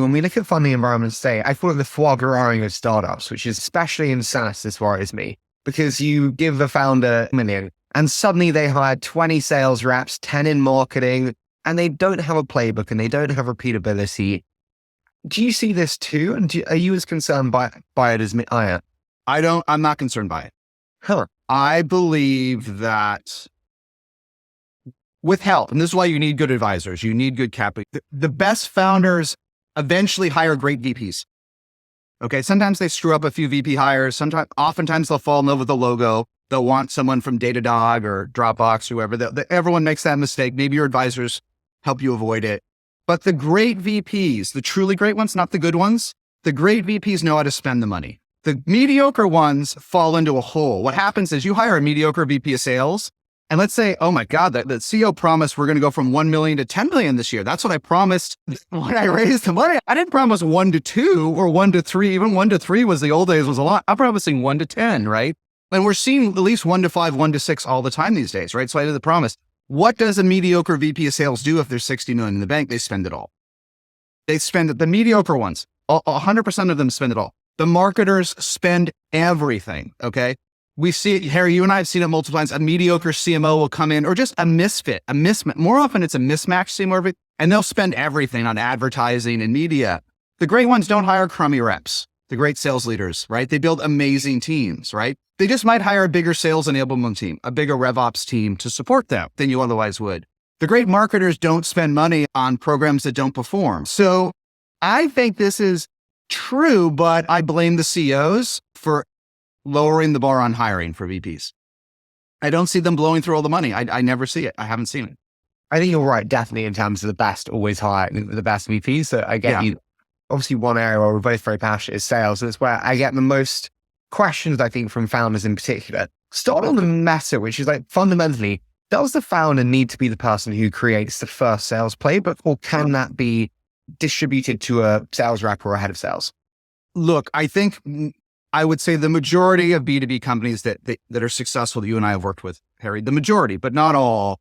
When we look at funding environments today, I feel like the foie gras of startups, which is especially in SaaS, this worries me because you give the founder a million and suddenly they hire 20 sales reps, 10 in marketing, and they don't have a playbook and they don't have repeatability. Do you see this too? And are you as concerned by it as I am? I'm not concerned by it. Huh. I believe that with help, and this is why you need good advisors, you need good capital. The best founders eventually hire great VPs. Okay. Sometimes they screw up a few VP hires. Oftentimes they'll fall in love with the logo. They'll want someone from Datadog or Dropbox or whoever. Everyone makes that mistake. Maybe your advisors help you avoid it. But the great VPs, the truly great ones, not the good ones, the great VPs know how to spend the money. The mediocre ones fall into a hole. What happens is you hire a mediocre VP of sales, and let's say, oh my God, the CEO promised we're going to go from 1 million to 10 million this year. That's what I promised when I raised the money. I didn't promise 1 to 2 or 1 to 3. Even 1 to 3 was the old days was a lot. I'm promising 1 to 10, right? And we're seeing at least 1 to 5, 1 to 6 all the time these days, right? So I did the promise. What does a mediocre VP of sales do if there's 60 million in the bank? They spend it all. They spend it. The mediocre ones, 100% of them spend it all. The marketers spend everything, okay? We see it, Harry, you and I have seen it multiple times. A mediocre CMO will come in, or just a misfit, a mismatch. More often it's a mismatch CMO, and they'll spend everything on advertising and media. The great ones don't hire crummy reps. The great sales leaders, right? They build amazing teams, right? They just might hire a bigger sales enablement team, a bigger RevOps team to support them than you otherwise would. The great marketers don't spend money on programs that don't perform. So I think this is true, but I blame the CEOs for lowering the bar on hiring for VPs. I don't see them blowing through all the money. I never see it. I haven't seen it. I think you're right, definitely, in terms of the best always hiring the best VPs. So I get you. Obviously, one area where we're both very passionate is sales. And it's where I get the most questions, I think, from founders in particular. Start on the meta, which is like fundamentally, does the founder need to be the person who creates the first sales playbook, or can that be distributed to a sales rep or a head of sales? Look, I think I would say the majority of B2B companies that are successful that you and I have worked with, Harry, the majority, but not all,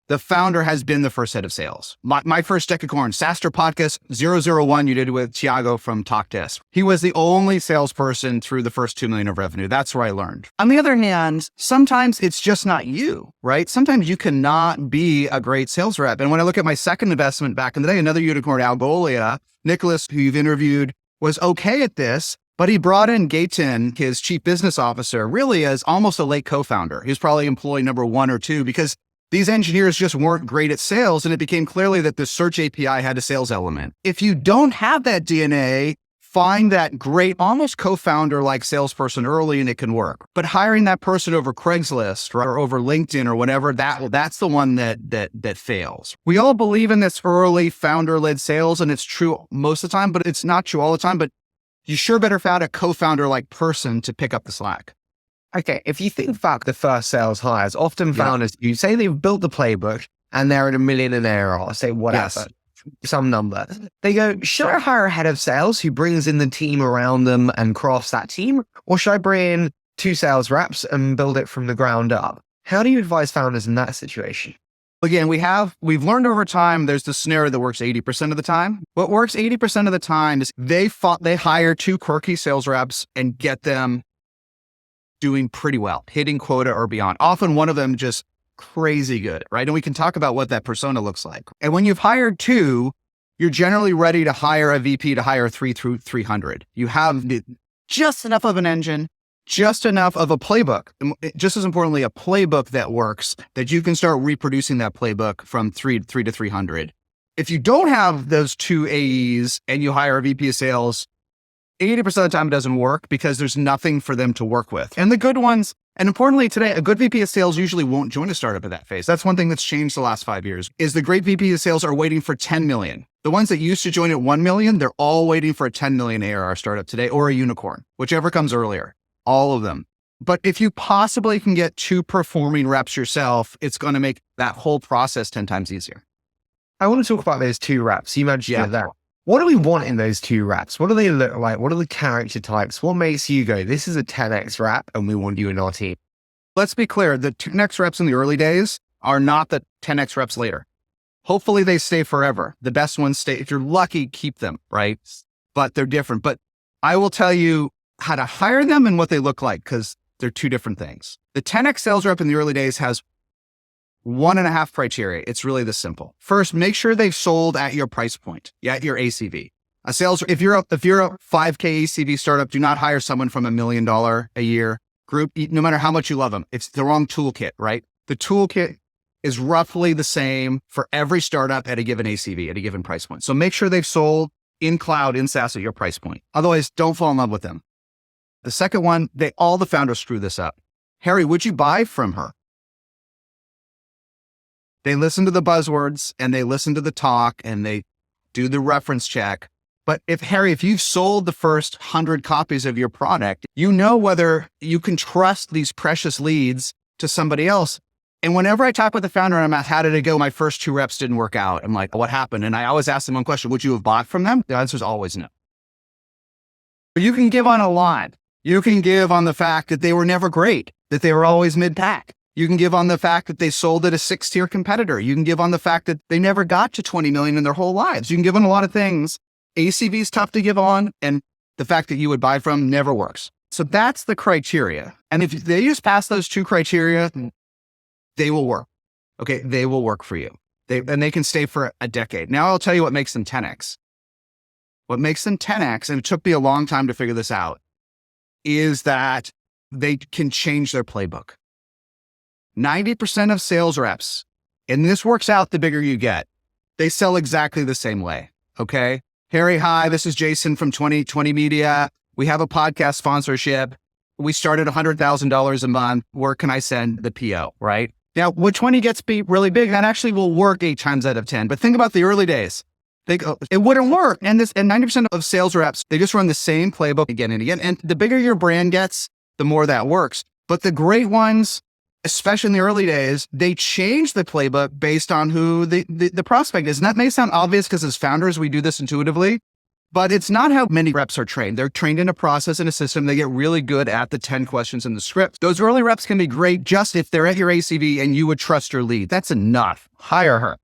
the founder has been the first head of sales. My first Decacorn, SaaStr podcast 001 you did with Thiago from TalkDesk. He was the only salesperson through the first 2 million of revenue. That's where I learned. On the other hand, sometimes it's just not you, right? Sometimes you cannot be a great sales rep. And when I look at my second investment back in the day, another unicorn, Algolia, Nicholas, who you've interviewed, was okay at this, but he brought in Gaten, his chief business officer, really as almost a late co-founder. He was probably employee number 1 or 2 because these engineers just weren't great at sales, and it became clearly that the search API had a sales element. If you don't have that DNA, find that great, almost co-founder-like salesperson early and it can work. But hiring that person over Craigslist or over LinkedIn or whatever, that's the one that fails. We all believe in this early founder-led sales, and it's true most of the time, but it's not true all the time. But you sure better find a co-founder-like person to pick up the slack. Okay, if you think back the first sales hires, often founders, you say they've built the playbook and they're at $1 million in ARR, say whatever, some number. They go, should I hire a head of sales who brings in the team around them and crafts that team? Or should I bring in 2 sales reps and build it from the ground up? How do you advise founders in that situation? Again, we've learned over time, there's the scenario that works 80% of the time. What works 80% of the time is they hire 2 quirky sales reps and get them doing pretty well, hitting quota or beyond. Often one of them just crazy good, right? And we can talk about what that persona looks like. And when you've hired 2, you're generally ready to hire a VP to hire 3 through 300. You have just enough of an engine, just enough of a playbook, just as importantly, a playbook that works, that you can start reproducing that playbook from 3 to 300. If you don't have those 2 AEs and you hire a VP of sales, 80% of the time it doesn't work because there's nothing for them to work with. And the good ones, and importantly today, a good VP of sales usually won't join a startup at that phase. That's one thing that's changed the last 5 years, is the great VP of sales are waiting for 10 million. The ones that used to join at 1 million, they're all waiting for a 10 million ARR startup today, or a unicorn, whichever comes earlier, all of them. But if you possibly can get 2 performing reps yourself, it's going to make that whole process 10 times easier. I want to talk about those 2 reps. You mentioned that. What do we want in those 2 reps? What do they look like? What are the character types? What makes you go, this is a 10x rep and we want you in our team? Let's be clear. The 10x reps in the early days are not the 10x reps later. Hopefully they stay forever. The best ones stay. If you're lucky, keep them, right? But they're different. But I will tell you how to hire them and what they look like, because they're two different things. The 10X sales rep in the early days has 1.5 criteria. It's really this simple. First, make sure they've sold at your price point, at your ACV. If you're a 5K ACV startup, do not hire someone from $1 million a year group, no matter how much you love them. It's the wrong toolkit, right? The toolkit is roughly the same for every startup at a given ACV, at a given price point. So make sure they've sold in cloud, in SaaS at your price point. Otherwise, don't fall in love with them. The second one, all the founders screw this up. Harry, would you buy from her? They listen to the buzzwords and they listen to the talk and they do the reference check. But if you've sold the first 100 copies of your product, you know whether you can trust these precious leads to somebody else. And whenever I talk with the founder and I'm asked, how did it go? My first 2 reps didn't work out. I'm like, what happened? And I always ask them one question, would you have bought from them? The answer is always no. But you can give on a lot. You can give on the fact that they were never great, that they were always mid-pack. You can give on the fact that they sold at a 6-tier competitor. You can give on the fact that they never got to 20 million in their whole lives. You can give on a lot of things. ACV is tough to give on, and the fact that you would buy from never works. So that's the criteria. And if they just pass those 2 criteria, they will work. Okay, they will work for you. And they can stay for a decade. Now I'll tell you what makes them 10X. What makes them 10X, and it took me a long time to figure this out, is that they can change their playbook. 90% of sales reps, and this works out the bigger you get, they sell exactly the same way. Okay. Harry, hi, this is Jason from 2020 Media. We have a podcast sponsorship. We started $100,000 a month. Where can I send the PO, right? Now, when 20 gets really big, that actually will work 8 times out of 10. But think about the early days. It wouldn't work. And 90% of sales reps, they just run the same playbook again and again. And the bigger your brand gets, the more that works. But the great ones, especially in the early days, they change the playbook based on who the prospect is. And that may sound obvious because as founders, we do this intuitively, but it's not how many reps are trained. They're trained in a process and a system. They get really good at the 10 questions in the script. Those early reps can be great just if they're at your ACV and you would trust your lead. That's enough. Hire her.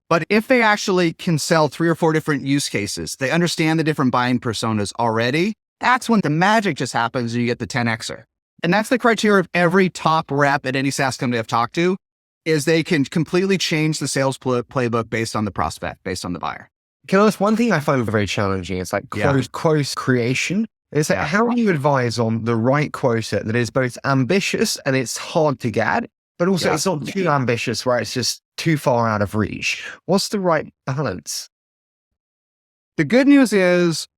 But if they actually can sell 3 or 4 different use cases, they understand the different buying personas already, that's when the magic just happens and you get the 10Xer. And that's the criteria of every top rep at any SaaS company I've talked to, is they can completely change the sales playbook based on the prospect, based on the buyer. Can I ask one thing I find very challenging? It's like quote creation. It's like, how do you advise on the right quota that is both ambitious and it's hard to get, but also it's not too ambitious where it's just too far out of reach? What's the right balance? The good news is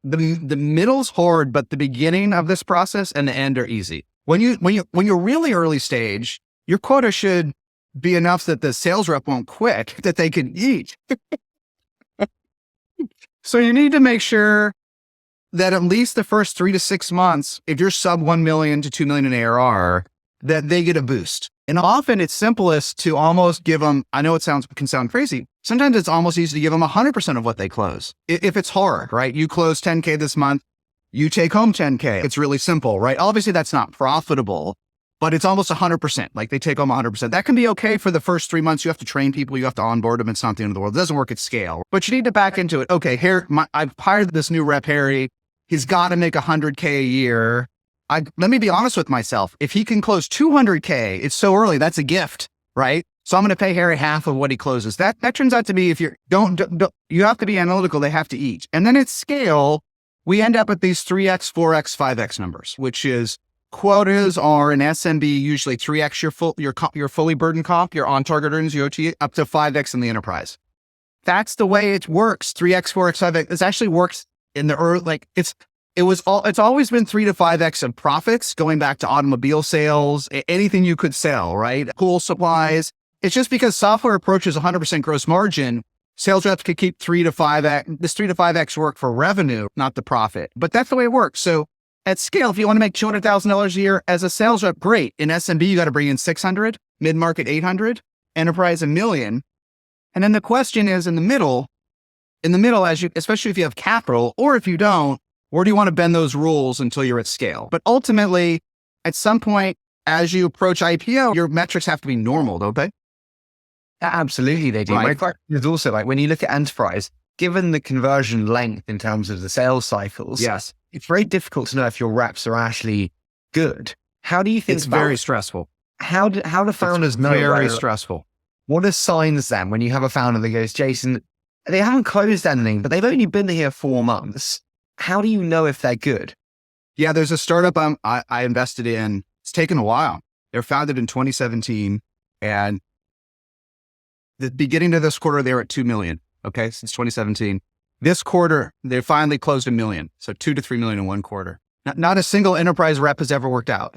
the middle's hard, but the beginning of this process and the end are easy. When you're really early stage, your quota should be enough that the sales rep won't quit, that they can eat. So you need to make sure that at least the first 3 to 6 months, if you're sub 1 million to 2 million in ARR, that they get a boost. And often it's simplest to almost give them, I know can sound crazy. Sometimes it's almost easy to give them 100% of what they close. If it's hard, right? You close 10K this month, you take home 10K. It's really simple, right? Obviously that's not profitable, but it's almost 100%. Like they take home 100%. That can be okay for the first 3 months. You have to train people. You have to onboard them. It's not the end of the world. It doesn't work at scale, but you need to back into it. Okay, here, I've hired this new rep, Harry. He's got to make 100K a year. Let me be honest with myself. If he can close 200K, it's so early. That's a gift, right? So I'm going to pay Harry half of what he closes. That turns out to be, if you you have to be analytical. They have to eat. And then at scale, we end up at these 3X, 4X, 5X numbers, which is quotas are in SMB, usually 3X your fully burdened comp, your on target earnings, your OT, up to 5X in the enterprise. That's the way it works. 3X, 4X, 5X. This actually works in the early, it's always been 3 to 5X of profits, going back to automobile sales, anything you could sell, right? Pool supplies. It's just because software approaches 100% gross margin, sales reps could keep 3 to 5X, this 3 to 5X work for revenue, not the profit. But that's the way it works. So at scale, if you want to make $200,000 a year as a sales rep, great. In SMB, you got to bring in 600, mid-market 800, enterprise $1 million. And then the question is in the middle, especially if you have capital, or if you don't, where do you want to bend those rules until you're at scale? But ultimately, at some point, as you approach IPO, your metrics have to be normal, don't they? Absolutely, they do. Right. My question is also like, when you look at enterprise, given the conversion length in terms of the sales cycles, Yes. it's very difficult to know if your reps are actually good. How do you think It's very stressful. how do founders know? Very stressful. What are signs then when you have a founder that goes, Jason, they haven't closed anything, but they've only been here 4 months. How do you know if they're good? Yeah, there's a startup I invested in. It's taken a while. They're founded in 2017, and the beginning of this quarter, they were at 2 million. Okay. Since 2017, this quarter, they finally closed 1 million. So 2 to 3 million in one quarter. Not a single enterprise rep has ever worked out.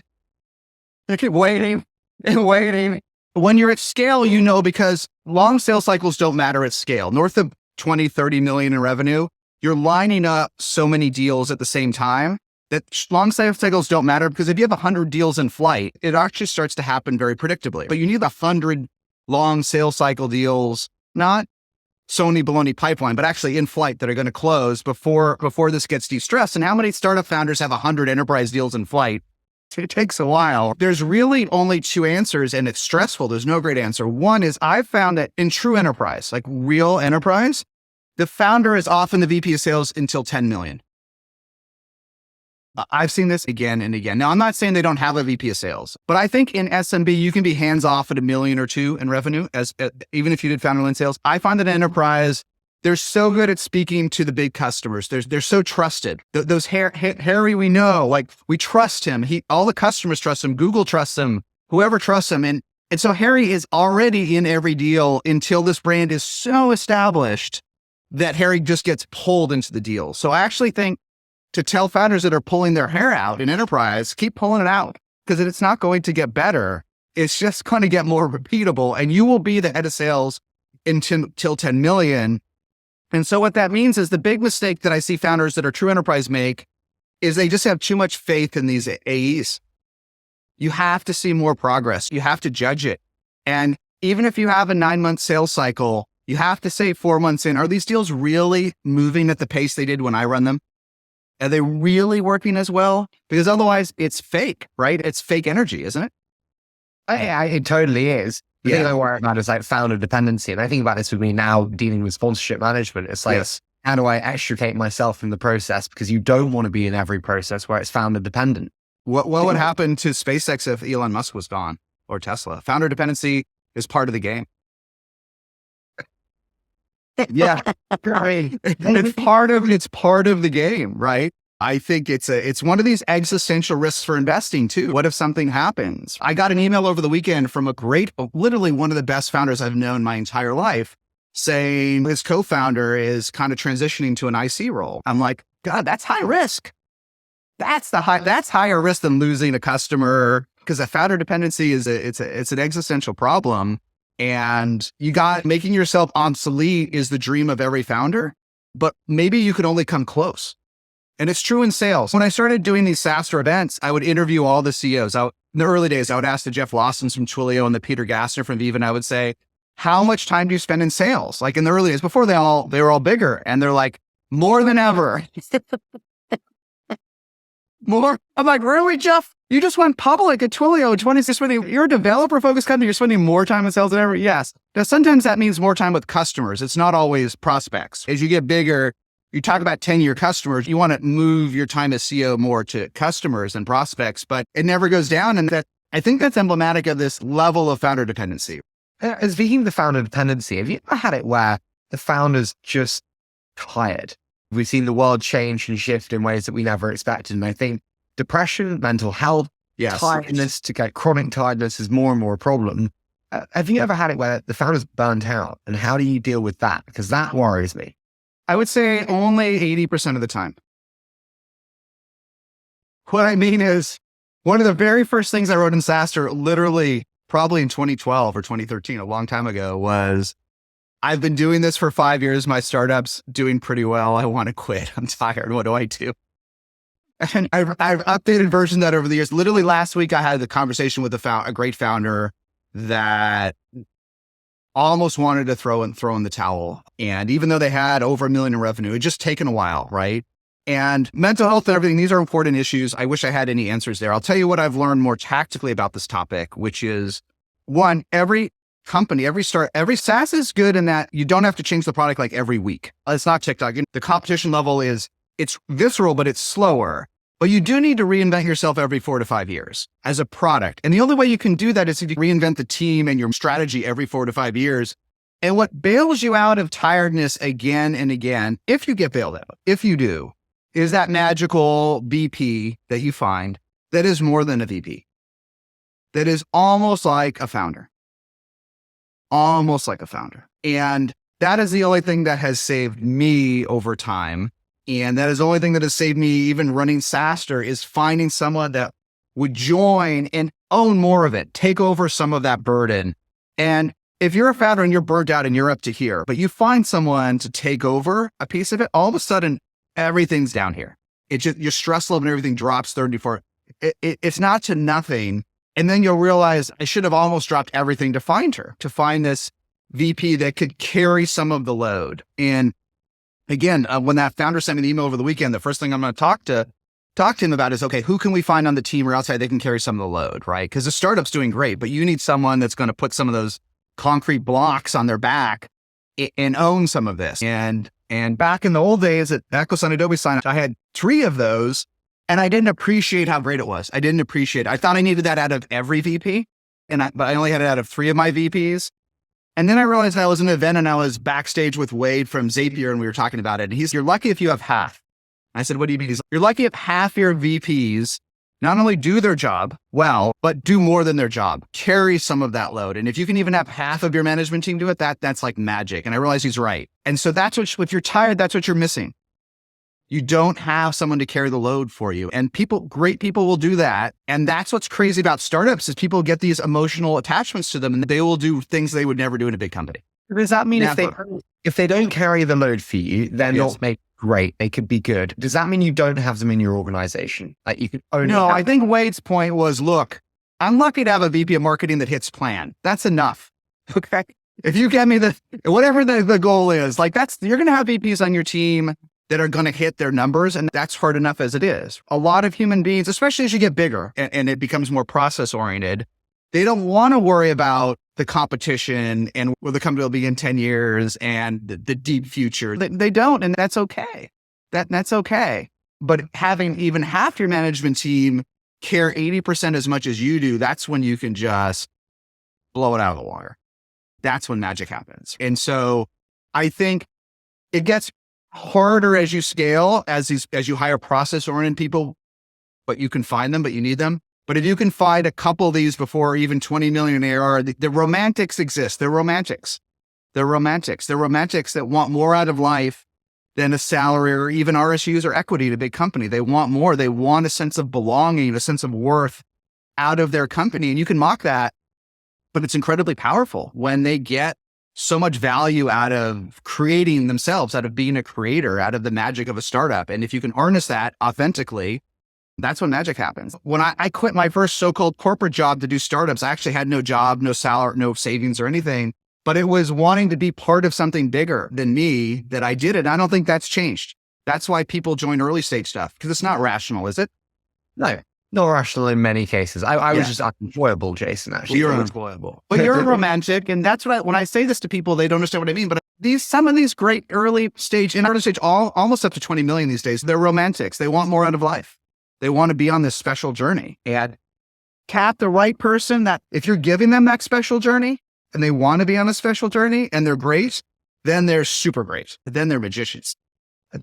They keep waiting and waiting. When you're at scale, you know, because long sales cycles don't matter at scale. North of 20, 30 million in revenue, you're lining up so many deals at the same time that long sales cycles don't matter, because if you have 100 deals in flight, it actually starts to happen very predictably. But you need 100 long sales cycle deals, not Sony baloney pipeline, but actually in flight, that are going to close before this gets de-stressed. And how many startup founders have 100 enterprise deals in flight? It takes a while. There's really only 2 answers, and it's stressful. There's no great answer. One is, I've found that in true enterprise, like real enterprise, the founder is often the VP of sales until 10 million. I've seen this again and again. Now, I'm not saying they don't have a VP of sales, but I think in SMB, you can be hands off at $1 million or $2 million in revenue, even if you did founder-led sales. I find that enterprise, they're so good at speaking to the big customers. They're so trusted. Those Harry, we know, like, we trust him. All the customers trust him. Google trusts him. Whoever trusts him. And so Harry is already in every deal until this brand is so established that Harry just gets pulled into the deal. So I actually think, to tell founders that are pulling their hair out in enterprise, keep pulling it out, because it's not going to get better. It's just going to get more repeatable, and you will be the head of sales until 10 million. And so what that means is, the big mistake that I see founders that are true enterprise make is they just have too much faith in these AEs. You have to see more progress. You have to judge it. And even if you have a 9-month sales cycle, you have to say 4 months in, are these deals really moving at the pace they did when I run them? Are they really working as well? Because otherwise it's fake, right? It's fake energy, isn't it? It totally is. The Yeah. thing I worry about is like founder dependency. And I think about this with me now dealing with sponsorship management. It's like, Yes. how do I extricate myself from the process? Because you don't want to be in every process where it's founder dependent. What would happen to SpaceX if Elon Musk was gone, or Tesla? Founder dependency is part of the game. Yeah. I mean, It's part of the game, right? I think it's one of these existential risks for investing too. What if something happens? I got an email over the weekend from literally one of the best founders I've known my entire life, saying his co-founder is kind of transitioning to an IC role. I'm like, God, that's high risk. That's higher risk than losing a customer, because a founder dependency is it's an existential problem. And making yourself obsolete is the dream of every founder, but maybe you could only come close. And it's true in sales. When I started doing these SaaS events, I would interview all the CEOs. In the early days, I would ask the Jeff Lawsons from Twilio and the Peter Gassner from Viva, and I would say, how much time do you spend in sales? Like in the early days, before they were all bigger, and they're like, more than ever. More? I'm like, really, Jeff? You just went public at Twilio. You're a developer-focused company. You're spending more time in sales than ever. Yes. Now, sometimes that means more time with customers. It's not always prospects. As you get bigger, you talk about 10-year customers. You want to move your time as CEO more to customers and prospects, but it never goes down. And I think that's emblematic of this level of founder dependency. Speaking of the founder dependency, have you ever had it where the founder's just tired? We've seen the world change and shift in ways that we never expected. And I think depression, mental health, Yes. tiredness, to get chronic tiredness is more and more a problem. Have you ever had it where the founder's burnt out? And how do you deal with that? Because that worries me. I would say only 80% of the time. What I mean is, one of the very first things I wrote in SaaStr, literally probably in 2012 or 2013, a long time ago, was, I've been doing this for 5 years. My startup's doing pretty well. I want to quit. I'm tired. What do I do? And I've updated versions of that over the years. Literally last week, I had the conversation with a great founder that almost wanted to throw in the towel. And even though they had over $1 million in revenue, it just taken a while, right? And mental health and everything, these are important issues. I wish I had any answers there. I'll tell you what I've learned more tactically about this topic, which is, one, every company, every SaaS is good in that you don't have to change the product like every week. It's not TikTok. The competition level it's visceral, but it's slower. But you do need to reinvent yourself every 4 to 5 years as a product. And the only way you can do that is if you reinvent the team and your strategy every 4 to 5 years. And what bails you out of tiredness again and again, if you get bailed out, if you do, is that magical VP that you find that is more than a VP, that is almost like a founder. Almost like a founder. And that is the only thing that has saved me over time. And that is the only thing that has saved me even running SaaSter is finding someone that would join and own more of it, take over some of that burden. And if you're a founder and you're burnt out and you're up to here, but you find someone to take over a piece of it, all of a sudden, everything's down here. It's just your stress level and everything drops 34. It's not to nothing. And then you'll realize I should have almost dropped everything to find her, to find this VP that could carry some of the load. And again, when that founder sent me the email over the weekend, the first thing I'm going to talk to him about is, okay, who can we find on the team or outside that can carry some of the load, right? Because the startup's doing great, but you need someone that's going to put some of those concrete blocks on their back and own some of this. And back in the old days at EchoSign Adobe Sign, I had 3 of those and I didn't appreciate how great it was. I didn't appreciate it. I thought I needed that out of every VP, but I only had it out of 3 of my VPs. And then I realized I was in an event and I was backstage with Wade from Zapier and we were talking about it. And you're lucky if you have half. I said, what do you mean? He's like, you're lucky if half your VPs not only do their job well, but do more than their job, carry some of that load. And if you can even have half of your management team do it, that's like magic. And I realized he's right. And so that's what, if you're tired, that's what you're missing. You don't have someone to carry the load for you. And great people will do that. And that's what's crazy about startups is people get these emotional attachments to them and they will do things they would never do in a big company. Does that mean if they don't carry the load for you, they're not made great? They could be good. Does that mean you don't have them in your organization? Like you could only No, I think Wade's point was, look, I'm lucky to have a VP of marketing that hits plan. That's enough. Okay. If you get me whatever the goal is, like you're going to have VPs on your team that are going to hit their numbers. And that's hard enough as it is. A lot of human beings, especially as you get bigger and it becomes more process oriented, they don't want to worry about the competition and where the company will be in 10 years and the deep future. They don't. And that's okay. That's okay. But having even half your management team care 80% as much as you do, that's when you can just blow it out of the water. That's when magic happens. And so I think it gets harder as you scale, as you hire process-oriented people, but you can find them, but you need them. But if you can find a couple of these before even 20 million ARR, the romantics exist. They're romantics. They're romantics. They're romantics that want more out of life than a salary or even RSUs or equity at a big company. They want more. They want a sense of belonging, a sense of worth out of their company. And you can mock that, but it's incredibly powerful when they get so much value out of creating themselves, out of being a creator, out of the magic of a startup. And if you can harness that authentically, that's when magic happens. When I quit my first so-called corporate job to do startups, I actually had no job, no salary, no savings or anything, but it was wanting to be part of something bigger than me that I did it. I don't think that's changed. That's why people join early stage stuff, because it's not rational, is it? No. Not rational in many cases. I was just unemployable, Jason, actually. Well, you're unemployable. But you're romantic. And that's what when I say this to people, they don't understand what I mean. But some of these great early stage, almost up to 20 million these days, they're romantics. They want more out of life. They want to be on this special journey. And cap the right person that if you're giving them that special journey and they want to be on a special journey and they're great, then they're super great. Then they're magicians.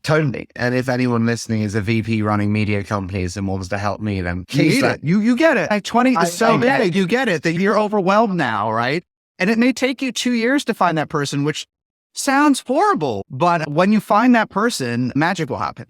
Totally. And if anyone listening is a VP running media companies and wants to help me, then please. You get it. At 20 is so big. You get it that you're overwhelmed now, right? And it may take you 2 years to find that person, which sounds horrible. But when you find that person, magic will happen.